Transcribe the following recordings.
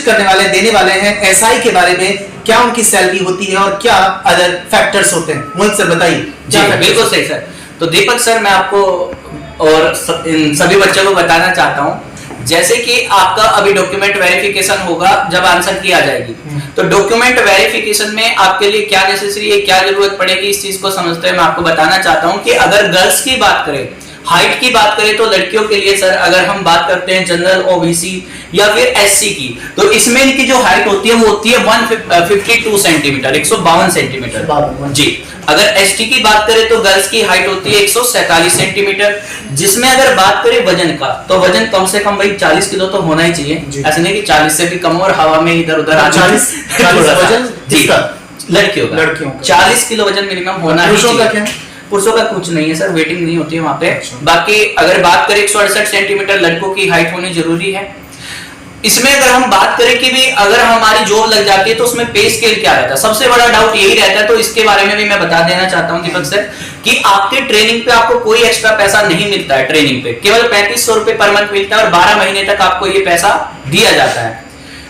घोषित करने वाले देने वाले हैं एसआई के बारे में, क्या उनकी सैलरी होती है और क्या अदर फैक्टर्स होते हैं। मोहित सर बताइए। जी बिल्कुल सही सर। तो दीपक सर, मैं आपको और इन सभी बच्चों को बताना चाहता हूँ, जैसे कि आपका अभी डॉक्यूमेंट वेरिफिकेशन होगा जब आंसर की आ जाएगी, तो डॉक्यूमेंट वेरिफिकेशन में आपके लिए क्या नेसेसरी है, क्या जरूरत पड़ेगी, इस चीज को समझते हुए मैं आपको बताना चाहता हूँ कि अगर गर्ल्स की बात करें, हाइट की बात करें, तो लड़कियों के लिए सर अगर हम बात करते हैं जनरल ओबीसी या फिर एससी की, तो इसमें इनकी जो हाइट होती है वो होती है 152 सेंटीमीटर, 152 सेंटीमीटर जी। अगर एसटी की बात करें तो गर्ल्स की हाइट होती है 147 सेंटीमीटर, जिसमें अगर बात करें वजन का, तो वजन कम से कम भाई 40 किलो तो होना ही चाहिए। ऐसा नहीं कि 40 से भी कम और हवा में इधर उधर 40 वजन जी लड़कियों का 40 किलो वजन मिनिमम होना ही चाहिए। पुरुषों का कुछ नहीं है सर, वेटिंग नहीं होती है वहां पे। बाकी अगर बात करें 168 सेंटीमीटर लड़कों की हाइट होनी जरूरी है। इसमें अगर हम बात करें कि भी अगर हमारी जॉब लग जाती है तो उसमें पे स्केल क्या रहता है, सबसे बड़ा डाउट यही रहता है। तो इसके बारे में भी मैं बता देना चाहता हूं दीपक सर कि आपके ट्रेनिंग पे आपको कोई एक्स्ट्रा पैसा नहीं मिलता है। ट्रेनिंग पे केवल 3500 रुपए पर मंथ मिलता है और 12 महीने तक आपको ये पैसा दिया जाता है।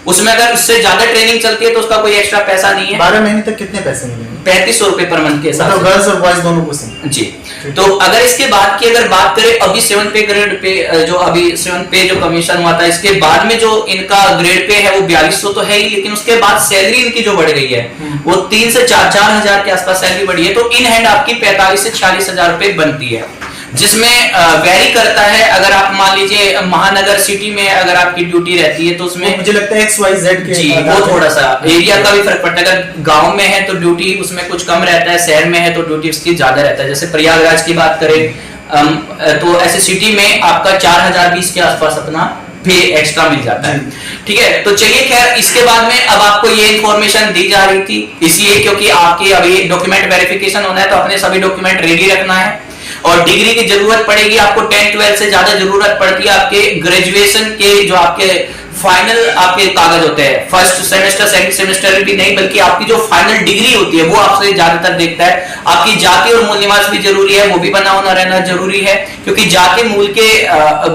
उसमें अगर उससे ज्यादा ट्रेनिंग चलती है तो उसका कोई एक्स्ट्रा पैसा नहीं है। 12 महीने तक कितने पैसे मिलेंगे? 3500 रुपए पर मंथ के हिसाब से, गर्ल्स और बॉयज दोनों को सेम जी। तो अगर इसके बाद की अगर बात करें, अभी 7 पे ग्रेड पे जो अभी 7 पे जो कमीशन हुआ था, इसके बाद में जो इनका ग्रेड पे है वो 4200 तो है ही, लेकिन उसके बाद सैलरी इनकी जो बढ़ गई है वो 3 से 4 हजार के आसपास सैलरी बढ़ी है। तो इन हैंड आपकी 45 से 46 हजार रुपए बनती है, जिसमें वेरी करता है। अगर आप मान लीजिए महानगर सिटी में अगर आपकी ड्यूटी रहती है तो उसमें मुझे लगता है XYZ के जी वो थोड़ा सा एरिया का भी फर्क पड़ता है। अगर गांव में है तो ड्यूटी उसमें कुछ कम रहता है, शहर में है तो ड्यूटी उसकी ज्यादा रहता है। जैसे प्रयागराज की बात करें तो ऐसे सिटी में आपका 4020 के आसपास अपना पे एक्स्ट्रा मिल जाता है। ठीक है, तो चलिए खैर इसके बाद में अब आपको ये इंफॉर्मेशन दी जा रही थी इसलिए क्योंकि आपकी अभी डॉक्यूमेंट वेरिफिकेशन होना है, तो अपने सभी डॉक्यूमेंट रेडी रखना है। और डिग्री की जरूरत पड़ेगी आपको 10-12 से ज्यादा जरूरत पड़ती है। आपके ग्रेजुएशन के जो आपके फाइनल आपके कागज होते हैं, फर्स्ट सेमेस्टर सेकंड सेमेस्टर भी नहीं, बल्कि आपकी जो फाइनल डिग्री होती है वो आपसे ज्यादातर देखता है। आपकी जाति और मूल निवास भी जरूरी है, वो भी बना होना रहना जरूरी है, क्योंकि जाति मूल के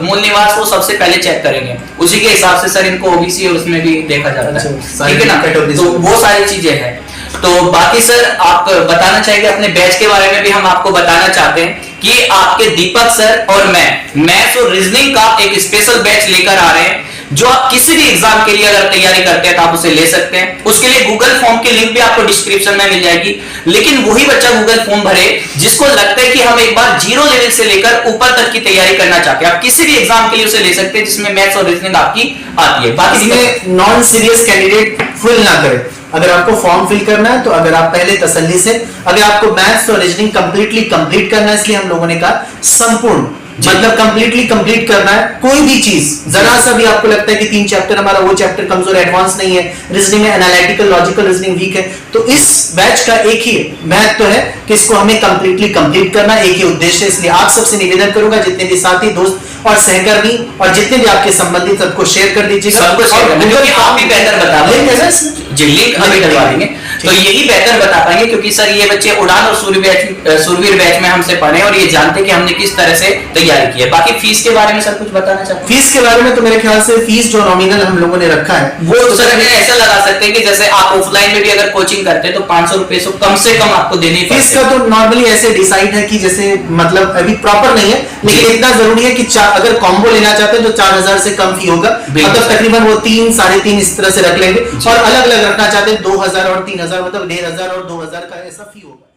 मूल निवास वो सबसे पहले चेक करेंगे, उसी के हिसाब से सर इनको ओबीसी और उसमें भी देखा जाता है। ठीक है ना, तो वो सारी चीजें हैं। तो बाकी सर आप बताना चाहेंगे अपने बैच के बारे में भी हम आपको बताना चाहते हैं कि आपके दीपक सर और मैं मैथ्स और रीजनिंग का एक स्पेशल बैच लेकर आ रहे हैं, जो आप किसी भी एग्जाम के लिए अगर तैयारी करते हैं तो आप उसे ले सकते हैं। उसके लिए गूगल फॉर्म की लिंक भी आपको डिस्क्रिप्शन में मिल जाएगी, लेकिन वही बच्चा गूगल फॉर्म भरे जिसको लगता है कि हम एक बार 0 लेवल से लेकर ऊपर तक की तैयारी करना चाहते हैं। आप किसी भी एग्जाम के लिए उसे ले सकते हैं जिसमें मैथ्स और रीजनिंग आपकी आती है। बाकी इसमें नॉन सीरियस कैंडिडेट फिल ना करें। अगर आपको फॉर्म फिल करना है तो अगर आप पहले तसल्ली से, अगर आपको मैथ्स और रीजनिंग कंप्लीट करना है, इसलिए हम लोगों ने कहा संपूर्ण मतलब कंप्लीट करना है। कोई भी चीज जरा सा भी आपको लगता है कि 3 चैप्टर हमारा वो चैप्टर कमजोर एडवांस नहीं है, रीजनिंग में एनालिटिकल लॉजिकल रीजनिंग वीक है, तो इस बैच का एक ही महत्व है कि इसको हमें कंप्लीट करना है, एक ही उद्देश्य है। इसलिए आप सबसे निवेदन करूंगा, जितने भी साथी दोस्त और सहकर्मी और जितने भी आपके संबंधित सबको शेयर कर दीजिएगा। सबको शेयर करना, क्योंकि आप भी बेहतर बता पाएंगे जी, लिंक अभी डलवा देंगे तो यही बेहतर बता पाएंगे, क्योंकि सर ये बच्चे उड़ान और सूरवीर बैच में हमसे पढ़े और ये जानते कि हमने किस तरह से तैयारी की है। बाकी फीस के बारे में सर कुछ बताना चाहते हैं? फीस के बारे में तो मेरे ख्याल से फीस जो नॉमिनल हम लोगों ने रखा है वो तो सर ऐसा लगा सकते हैं कि जैसे आप ऑफलाइन में भी अगर कोचिंग करते हैं तो 500 रुपए से कम आपको देनी है। फीस का तो नॉर्मली ऐसे डिसाइड है कि जैसे मतलब अभी प्रॉपर नहीं है, लेकिन इतना जरूरी है कि अगर कॉम्बो लेना चाहते हैं तो 4000 से कम फी होगा, मतलब तकरीबन वो 3-3.5 इस तरह से रख लेंगे। और अलग अलग रखना चाहते हैं 2000 और 3000, मतलब 1500 और 2000 का ऐसा फी होगा।